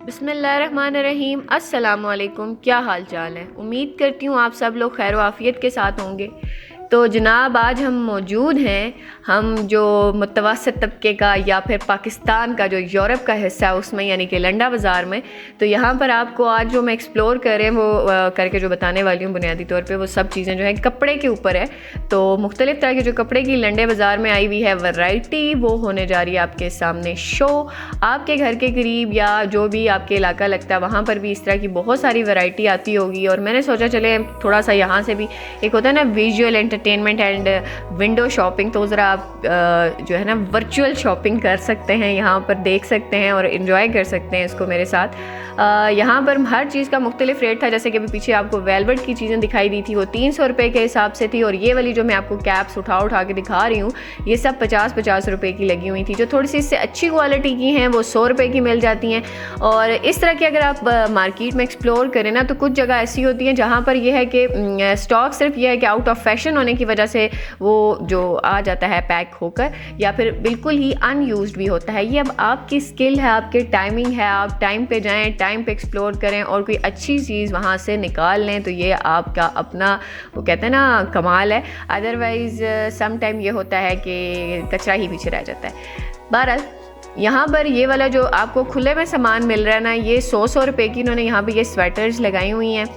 बिस्मिल्लाहिर्रहमानिर्रहीम। अस्सलामुअलैकुम। क्या हाल चाल है? उम्मीद करती हूँ आप सब लोग खैर आफियत के साथ होंगे। तो जनाब आज हम मौजूद हैं, हम जो मुतवस्सित तबके का या फिर पाकिस्तान का जो यूरोप का हिस्सा है उसमें, यानी कि लंडा बाज़ार में। तो यहाँ पर आपको आज जो मैं एक्सप्लोर कर रहे हैं वो करके जो बताने वाली हूँ बुनियादी तौर पे वो सब चीज़ें जो है कपड़े के ऊपर है। तो मुख्तलिफ़ तरह के जो कपड़े की लंडे बाज़ार में आई हुई है वैरायटी, वो होने जा रही है आपके सामने शो। आपके घर के करीब या जो भी आपके इलाका लगता है वहाँ पर भी इस तरह की बहुत सारी वैरायटी आती होगी। और मैंने सोचा चले थोड़ा सा यहाँ से भी, एक होता है ना visual entertainment and window shopping, तो ज़रा आप जो है ना वर्चुअल शॉपिंग कर सकते हैं, यहाँ पर देख सकते हैं और इन्जॉय कर सकते हैं इसको मेरे साथ। यहाँ पर हर चीज़ का मुख्तलिफ रेट था। जैसे कि अभी पीछे आपको वेलवेट की चीज़ें दिखाई दी थी, वो 300 रुपये के हिसाब से थी। और ये वाली जो मैं आपको कैप्स उठा के दिखा रही हूँ, ये सब 50-50 रुपये की लगी हुई थी। जो थोड़ी सी इससे अच्छी क्वालिटी की हैं वो 100 रुपये की मिल जाती हैं। और इस तरह की अगर आप मार्केट में एक्सप्लोर करें ना, तो कुछ जगह ऐसी होती हैं जहाँ पर यह है कि स्टॉक सिर्फ यह है कि आउट ऑफ फैशन होने की वजह से वो जो आ जाता है पैक होकर, या फिर बिल्कुल ही अनयूज्ड भी होता है। ये अब आपकी स्किल है, आपके टाइमिंग है, आप टाइम पे जाएं, टाइम पे एक्सप्लोर करें और कोई अच्छी चीज़ वहाँ से निकाल लें, तो ये आपका अपना, वो कहते हैं ना, कमाल है। अदरवाइज़ सम टाइम ये होता है कि कचरा ही पीछे रह जाता है। बहरहाल यहाँ पर ये वाला जो आपको खुले में सामान मिल रहा है ना, ये 100 रुपये की इन्होंने यहाँ पे ये स्वेटर्स लगाई हुई हैं।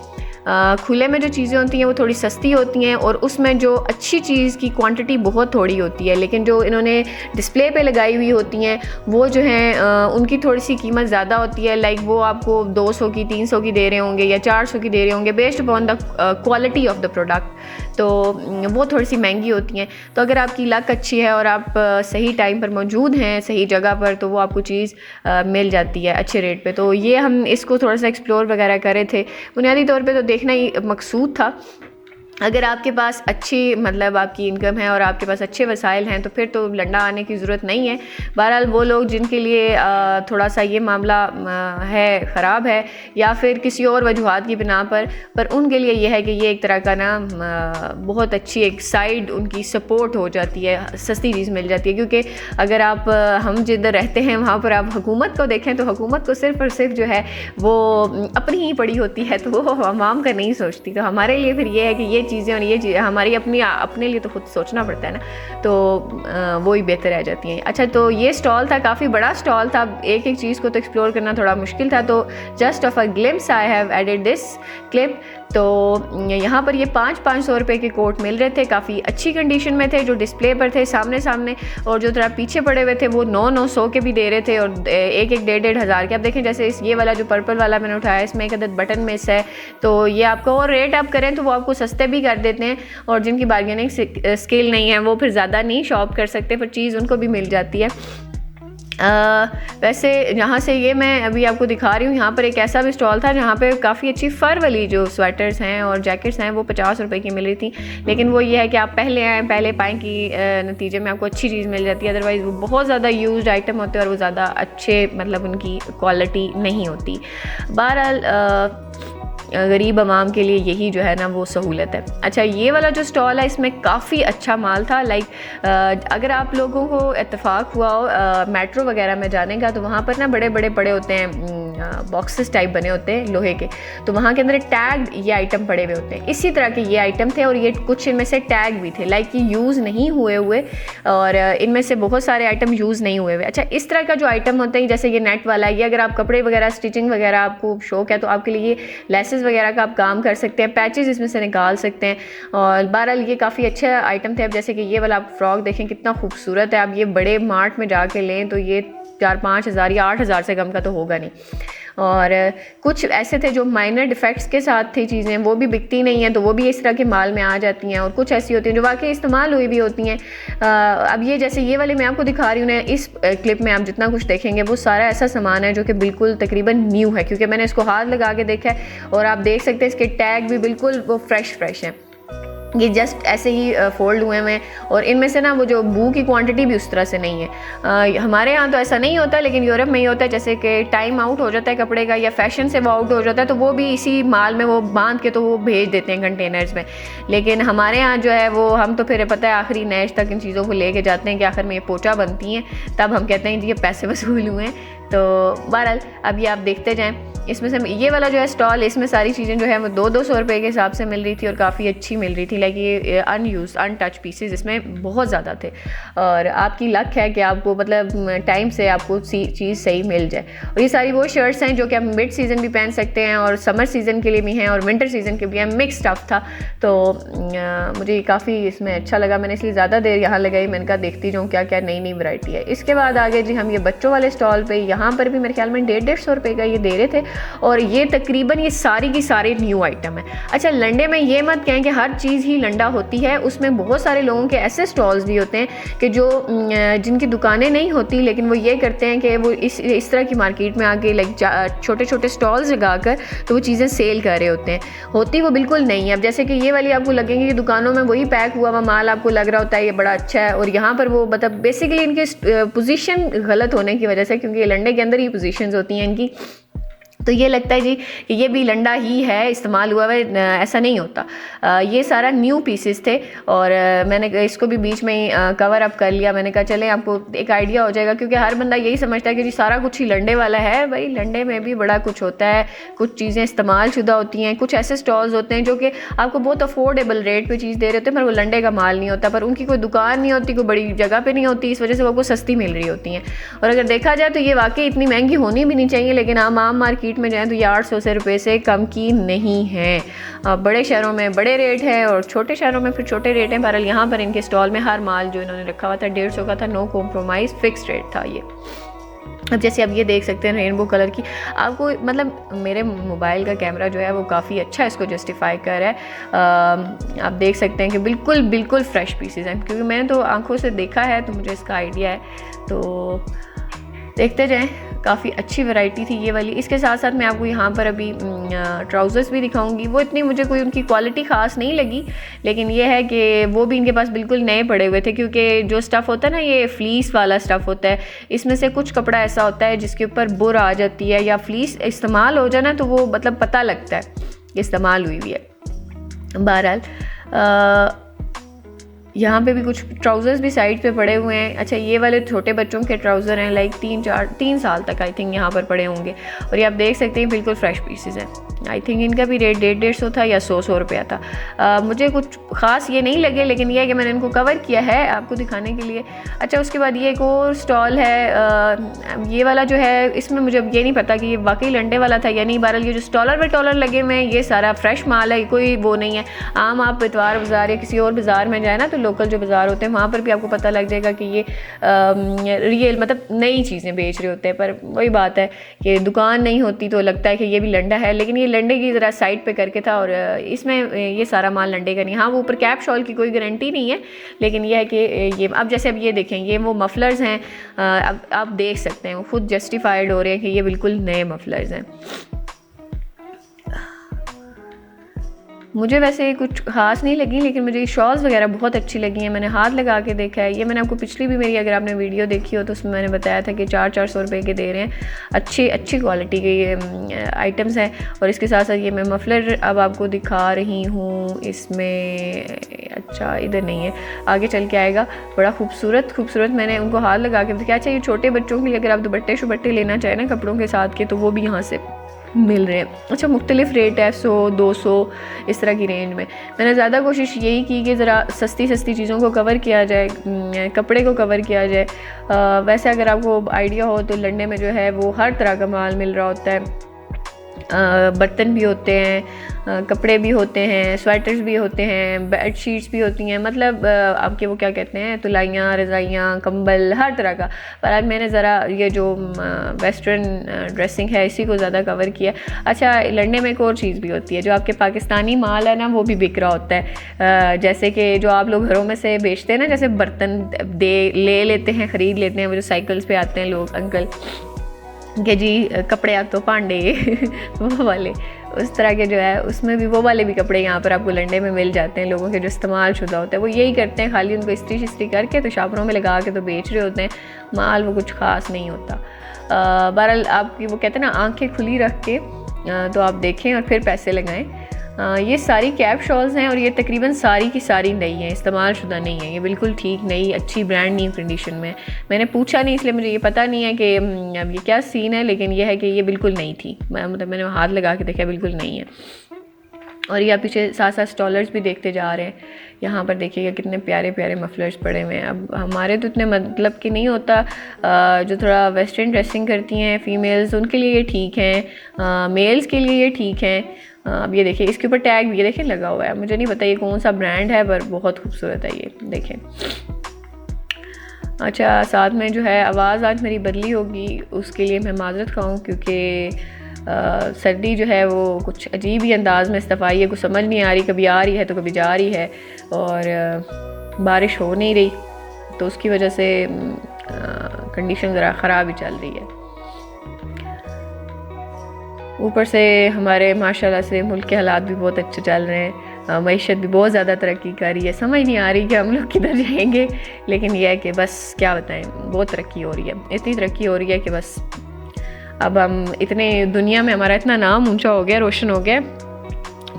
खुले में जो चीज़ें होती हैं वो थोड़ी सस्ती होती हैं और उसमें जो अच्छी चीज़ की क्वांटिटी बहुत थोड़ी होती है, लेकिन जो इन्होंने डिस्प्ले पे लगाई हुई होती हैं वो जो हैं उनकी थोड़ी सी कीमत ज़्यादा होती है। लाइक वो आपको 200 की 300 की दे रहे होंगे या 400 की दे रहे होंगे, based upon the quality of the product. तो वो थोड़ी सी महंगी होती हैं। तो अगर आपकी लक अच्छी है और आप सही टाइम पर मौजूद हैं सही जगह पर, तो वो आपको चीज़ मिल जाती है अच्छे रेट पे। तो ये हम इसको थोड़ा सा एक्सप्लोर वगैरह करे थे, बुनियादी तौर पे तो देखना ही मकसूद था। अगर आपके पास अच्छी मतलब आपकी इनकम है और आपके पास अच्छे वसाइल हैं तो फिर तो लंडा आने की ज़रूरत नहीं है। बहरहाल वो लोग जिनके लिए थोड़ा सा ये मामला है ख़राब है या फिर किसी और वजूहात की बिना पर उनके लिए ये है कि ये एक तरह का ना बहुत अच्छी एक साइड उनकी सपोर्ट हो जाती है, सस्ती चीज़ मिल जाती है। क्योंकि अगर आप हम जिधर रहते हैं वहाँ पर आप हुकूमत को देखें तो हुकूमत को सिर्फ और सिर्फ जो है वो अपनी ही पड़ी होती है, तो वो आवाम का नहीं सोचती। तो हमारे लिए फिर ये है कि ये चीज़ें और ये हमारी अपने लिए तो खुद सोचना पड़ता है ना, तो वो ही बेहतर रह जाती हैं। अच्छा, तो ये स्टॉल था, काफ़ी बड़ा स्टॉल था, एक एक चीज़ को तो एक्सप्लोर करना थोड़ा मुश्किल था। तो just of a glimpse I have added this clip. तो यहाँ पर ये 500 रुपये के कोट मिल रहे थे, काफ़ी अच्छी कंडीशन में थे, जो डिस्प्ले पर थे सामने। और जो थोड़ा पीछे पड़े हुए थे वो 900 के भी दे रहे थे और एक 1.5 हज़ार के। आप देखें जैसे ये वाला जो पर्पल वाला मैंने उठाया, इसमें एक अदद बटन मिस है, तो ये आपको और रेट आप करें तो वो आपको सस्ते भी कर देते हैं। और जिनकी बार्गेनिंग स्किल नहीं है वो फिर ज़्यादा नहीं शॉप कर सकते, फिर चीज़ उनको भी मिल जाती है। वैसे यहाँ से ये मैं अभी आपको दिखा रही हूँ, यहाँ पर एक ऐसा भी स्टॉल था जहाँ पे काफ़ी अच्छी फ़र वाली जो स्वेटर्स हैं और जैकेट्स हैं वो 50 रुपये की मिल रही थी। लेकिन वो ये है कि आप पहले आएँ पहले पाएँ कि नतीजे में आपको अच्छी चीज़ मिल जाती है। अदरवाइज़ वो बहुत ज़्यादा यूज्ड आइटम होते हैं और वो ज़्यादा अच्छे मतलब उनकी क्वालिटी नहीं होती। बहरहाल गरीब आवाम के लिए यही जो है ना वो सहूलत है। अच्छा, ये वाला जो स्टॉल है इसमें काफ़ी अच्छा माल था। लाइक अगर आप लोगों को इत्तेफाक हुआ हो मेट्रो वगैरह में जाने का, तो वहाँ पर ना बड़े बड़े पड़े होते हैं बॉक्सेस टाइप बने होते हैं लोहे के, तो वहाँ के अंदर टैग ये आइटम पड़े हुए होते हैं। इसी तरह के ये आइटम थे और ये कुछ इनमें से टैग भी थे, लाइक ये यूज़ नहीं हुए और इनमें से बहुत सारे आइटम यूज़ नहीं हुए। अच्छा, इस तरह का जो आइटम होता है जैसे ये नेट वाला, ये अगर आप कपड़े वगैरह स्टिचिंग वगैरह आपको शौक है तो आपके लिए लेसेस वगैरह का आप काम कर सकते हैं, पैचेस इसमें से निकाल सकते हैं। और बहरहाल ये काफ़ी अच्छे आइटम थे। अब जैसे कि ये वाला आप फ्रॉक देखें कितना खूबसूरत है, आप ये बड़े मार्ट में जाके लें तो ये 4-5 हज़ार या 8 हज़ार से कम का तो होगा नहीं। और कुछ ऐसे थे जो माइनर डिफेक्ट्स के साथ थी चीज़ें, वो भी बिकती नहीं हैं, तो वो भी इस तरह के माल में आ जाती हैं। और कुछ ऐसी होती हैं जो वाकई इस्तेमाल हुई भी होती हैं। अब ये जैसे ये वाले मैं आपको दिखा रही हूँ ना, इस क्लिप में आप जितना कुछ देखेंगे वो सारा ऐसा सामान है जो कि बिल्कुल तकरीबन न्यू है, क्योंकि मैंने इसको हाथ लगा के देखा है और आप देख सकते हैं इसके टैग भी बिल्कुल वो फ्रेश हैं। ये जस्ट ऐसे ही फोल्ड हुए हैं और इनमें से ना वो जो बू की क्वांटिटी भी उस तरह से नहीं है। हमारे यहाँ तो ऐसा नहीं होता, लेकिन यूरोप में ही होता है। जैसे कि टाइम आउट हो जाता है कपड़े का या फैशन से वो आउट हो जाता है तो वो भी इसी माल में वो बांध के तो वो भेज देते हैं कंटेनर्स में। लेकिन हमारे यहाँ जो है वो हम तो फिर पता है आखिरी नैश तक इन चीज़ों को लेके जाते हैं कि आखिर में ये पोचा बनती हैं, तब हम कहते हैं जी ये पैसे वसूल हुए हैं। तो बहरहाल अब ये आप देखते जाएँ। इसमें से ये वाला जो है स्टॉल, इसमें सारी चीज़ें जो है वो 200 रुपये के हिसाब से मिल रही थी और काफ़ी अच्छी मिल रही थी। लाइक ये अनयूज अनटच पीसेस इसमें बहुत ज़्यादा थे और आपकी लक है कि आपको मतलब टाइम से आपको चीज़ सही मिल जाए। और ये सारी वो शर्ट्स हैं जो कि आप मिड सीज़न भी पहन सकते हैं और समर सीज़न के लिए भी हैं और विंटर सीज़न के भी हैं। मिक्स स्टफ़ था तो मुझे काफ़ी इसमें अच्छा लगा। मैंने इसलिए ज़्यादा देर यहाँ लगाई, मैंने कहा देखती जाऊँ क्या क्या नई नई वैरायटी है। इसके बाद आगे जी हम ये बच्चों वाले स्टॉल पर, यहाँ पर भी मेरे ख्याल में 150-150 रुपये का ये दे रहे थे और ये तकरीबन ये सारी की सारी न्यू आइटम है। अच्छा, लंडे में ये मत कहें कि हर चीज़ ही लंडा होती है, उसमें बहुत सारे लोगों के ऐसे स्टॉल्स भी होते हैं कि जो जिनकी दुकानें नहीं होती, लेकिन वो ये करते हैं कि वो इस तरह की मार्केट में आके लाइक छोटे छोटे स्टॉल्स लगाकर तो वो चीज़ें सेल कर रहे होते हैं। होती वो बिल्कुल नहीं है। अब जैसे कि ये वाली आपको लगेंगी कि दुकानों में वही पैक हुआ हुआ माल आपको लग रहा होता है ये बड़ा अच्छा है, और यहाँ पर वो मतलब बेसिकली इनकी पोजीशन गलत होने की वजह से, क्योंकि ये लंडे के अंदर ही पोजीशंस होती हैं इनकी, तो ये लगता है जी कि ये भी लंडा ही है, इस्तेमाल हुआ है, ऐसा नहीं होता। ये सारा न्यू पीसेस थे और मैंने इसको भी बीच में ही कवर अप कर लिया। मैंने कहा चलें आपको एक आइडिया हो जाएगा, क्योंकि हर बंदा यही समझता है कि जी सारा कुछ ही लंडे वाला है। भाई लंडे में भी बड़ा कुछ होता है, कुछ चीज़ें इस्तेमाल शुदा होती हैं, कुछ ऐसे स्टॉल्स होते हैं जो कि आपको बहुत अफोर्डेबल रेट पर चीज़ दे रहे होते हैं, पर वो लंडे का माल नहीं होता, पर उनकी कोई दुकान नहीं होती, कोई बड़ी जगह पर नहीं होती, इस वजह से वो आपको सस्ती मिल रही होती हैं। और अगर देखा जाए तो ये वाकई इतनी महंगी होनी भी नहीं चाहिए, लेकिन आम मार्केट में जाएँ तो ये 800 रुपये से कम की नहीं है। बड़े शहरों में बड़े रेट है और छोटे शहरों में फिर छोटे रेट हैं। बहरहाल यहाँ पर इनके स्टॉल में हर माल जो इन्होंने रखा हुआ था 150 का था, नो कॉम्प्रोमाइज़, फिक्स रेट था ये। अब जैसे अब ये देख सकते हैं रेनबो कलर की, आपको मतलब मेरे मोबाइल का कैमरा जो है वो काफ़ी अच्छा इसको जस्टिफाई कर रहा है। आप देख सकते हैं कि बिल्कुल बिल्कुल फ्रेश पीसेस हैं, क्योंकि मैंने तो आंखों से देखा है तो मुझे इसका आइडिया है। तो देखते जाएं, काफ़ी अच्छी वैरायटी थी ये वाली। इसके साथ साथ मैं आपको यहाँ पर अभी ट्राउज़र्स भी दिखाऊंगी। वो इतनी मुझे कोई उनकी क्वालिटी ख़ास नहीं लगी, लेकिन ये है कि वो भी इनके पास बिल्कुल नए पड़े हुए थे, क्योंकि जो स्टफ़ होता है ना ये फ्लीस वाला स्टफ़ होता है। इसमें से कुछ कपड़ा ऐसा होता है जिसके ऊपर बुर आ जाती है या फ्लीस इस्तेमाल हो जाए ना तो वो मतलब पता लगता है इस्तेमाल हुई हुई है। बहरहाल यहाँ पे भी कुछ ट्राउज़र्स भी साइड पे पड़े हुए हैं। अच्छा, ये वाले छोटे बच्चों के ट्राउज़र हैं, लाइक 3 साल तक आई थिंक यहाँ पर पड़े होंगे, और ये आप देख सकते हैं बिल्कुल फ्रेश पीसेस हैं। आई थिंक इनका भी रेट 150 था या 100 रुपया था। मुझे कुछ ख़ास ये नहीं लगे, लेकिन यह है कि मैंने इनको कवर किया है आपको दिखाने के लिए। अच्छा, उसके बाद ये एक और स्टॉल है, ये वाला जो है इसमें मुझे अब ये नहीं पता कि ये वाकई लंडे वाला था या नहीं। बहरहाल ये जो स्टॉलर व टॉलर लगे हुए हैं ये सारा फ्रेश माल है, कोई वो नहीं है। आम आप इतवार बाज़ार या किसी और बाज़ार में जाए ना तो लोकल जो बाज़ार होते हैं वहाँ पर भी आपको पता लग जाएगा कि ये रियल मतलब नई चीज़ें बेच रहे होते हैं। पर वही बात है कि दुकान नहीं होती तो लगता है कि ये भी लंडा है, लेकिन ये लंडे की ज़रा साइड पे करके था और इसमें ये सारा माल लंडे का नहीं। हाँ, वो ऊपर कैप शॉल की कोई गारंटी नहीं है, लेकिन यह है कि ये अब जैसे अब ये देखें, ये वो मफलर्स हैं, अब आप देख सकते हैं वो खुद जस्टिफाइड हो रहे हैं कि ये बिल्कुल नए मफलर्स हैं। मुझे वैसे कुछ ख़ास नहीं लगी, लेकिन मुझे शॉल्स वगैरह बहुत अच्छी लगी हैं। मैंने हाथ लगा के देखा है, ये मैंने आपको पिछली भी मेरी अगर आपने वीडियो देखी हो तो उसमें मैंने बताया था कि 400-400 रुपये के दे रहे हैं। अच्छी क्वालिटी के ये आइटम्स हैं। और इसके साथ साथ ये मैं मफलर अब आपको दिखा रही हूँ, इसमें अच्छा इधर नहीं है, आगे चल के आएगा। बड़ा खूबसूरत मैंने उनको हाथ लगा के देखा। अच्छा, ये छोटे बच्चों के लिए अगर आप दुपट्टे लेना चाहें ना कपड़ों के साथ के, तो वो भी यहाँ से मिल रहे हैं। अच्छा, मुख्तलिफ रेट है, 100-200 इस तरह की रेंज में। मैंने ज़्यादा कोशिश यही की कि ज़रा सस्ती चीज़ों को कवर किया जाए, कपड़े को कवर किया जाए। वैसे अगर आपको आइडिया हो तो लंडे में जो है वो हर तरह का माल मिल रहा होता है। बर्तन भी होते हैं, कपड़े भी होते हैं, स्वेटर्स भी होते हैं, बेड शीट्स भी होती हैं, मतलब आपके वो क्या कहते हैं, तुलाइयाँ, रज़ाइयाँ, कंबल, हर तरह का। पर आज मैंने ज़रा ये जो वेस्टर्न ड्रेसिंग है इसी को ज़्यादा कवर किया। अच्छा, लंडे में एक और चीज़ भी होती है, जो आपके पाकिस्तानी माल है ना वो भी बिक रहा होता है। जैसे कि जो आप लोग घरों में से बेचते हैं ना, जैसे बर्तन ले लेते हैं, ख़रीद लेते हैं, वो जो साइकिल्स पे आते हैं लोग अंकल, कि जी कपड़े आप तो पांडे वो वाले, उस तरह के जो है उसमें भी वो वाले भी कपड़े यहाँ पर आपको लंडे में मिल जाते हैं। लोगों के जो इस्तेमाल शुदा होता है वो यही करते हैं, खाली उनको इस्त्री शिस्त्री करके तो शापरों में लगा के तो बेच रहे होते हैं, माल वो कुछ ख़ास नहीं होता। बहरहाल आपकी वो कहते हैं ना आंखें खुली रख के तो आप देखें और फिर पैसे लगाएं। ये सारी कैप शॉल्स हैं और ये तकरीबन सारी की सारी नई हैं, इस्तेमाल शुदा नहीं है, ये बिल्कुल ठीक नई अच्छी ब्रांड न्यू कंडीशन में। मैंने पूछा नहीं इसलिए मुझे ये पता नहीं है कि अब ये क्या सीन है, लेकिन ये है कि ये बिल्कुल नई थी। मतलब मैंने हाथ लगा के देखा बिल्कुल नहीं है। और ये आप पीछे साथ साथ स्टॉलर्स भी देखते जा रहे हैं। यहाँ पर देखिएगा कितने प्यारे प्यारे मफलर्स पड़े हुए हैं। अब हमारे तो इतने मतलब कि नहीं होता, जो थोड़ा वेस्टर्न ड्रेसिंग करती हैं फ़ीमेल्स उनके लिए ये ठीक हैं, मेल्स के लिए ये ठीक हैं। अब ये देखिए इसके ऊपर टैग भी ये देखें लगा हुआ है, मुझे नहीं पता ये कौन सा ब्रांड है पर बहुत खूबसूरत है ये देखें। अच्छा, साथ में जो है आवाज़ आज मेरी बदली होगी, उसके लिए मैं माज़रत खाऊँ क्योंकि सर्दी जो है वो कुछ अजीब ही अंदाज़ में सफाई है, कुछ समझ नहीं आ रही, कभी आ रही है तो कभी जा रही है और बारिश हो नहीं रही तो उसकी वजह से कंडीशन ज़रा ख़राब ही चल रही है। ऊपर से हमारे माशाल्लाह से मुल्क के हालात भी बहुत अच्छे चल रहे हैं, मईशत भी बहुत ज़्यादा तरक्की कर रही है। समझ नहीं आ रही कि हम लोग किधर जाएंगे, लेकिन यह है कि बस क्या बताएं, बहुत तरक्की हो रही है, इतनी तरक्की हो रही है कि बस अब हम इतने दुनिया में हमारा इतना नाम ऊंचा हो गया, रोशन हो गया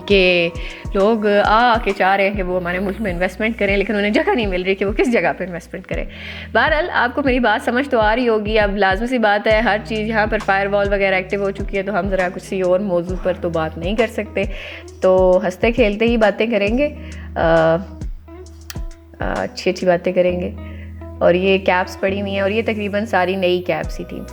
कि लोग आके चाह रहे हैं कि वो हमारे मुल्क में इन्वेस्टमेंट करें, लेकिन उन्हें जगह नहीं मिल रही कि वो किस जगह पे इन्वेस्टमेंट करें। बहरहाल आपको मेरी बात समझ तो आ रही होगी। अब लाजमी सी बात है, हर चीज़ यहाँ पर फायरवॉल वगैरह एक्टिव हो चुकी है तो हम ज़रा किसी और मौजू पर तो बात नहीं कर सकते, तो हंसते खेलते ही बातें करेंगे, अच्छी अच्छी बातें करेंगे। और ये कैप्स पड़ी हुई हैं और ये तकरीबन सारी नई कैप्स ही थी।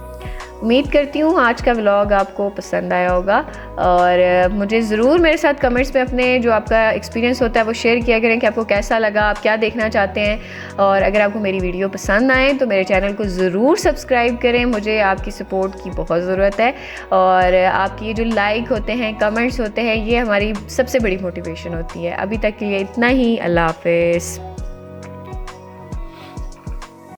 उम्मीद करती हूँ आज का व्लॉग आपको पसंद आया होगा और मुझे ज़रूर मेरे साथ कमेंट्स में अपने जो आपका एक्सपीरियंस होता है वो शेयर किया करें कि आपको कैसा लगा, आप क्या देखना चाहते हैं। और अगर आपको मेरी वीडियो पसंद आए तो मेरे चैनल को ज़रूर सब्सक्राइब करें, मुझे आपकी सपोर्ट की बहुत ज़रूरत है। और आपकी ये जो लाइक होते हैं, कमेंट्स होते हैं, ये हमारी सबसे बड़ी मोटिवेशन होती है। अभी तक के लिए इतना ही, अल्लाह हाफ़िज़।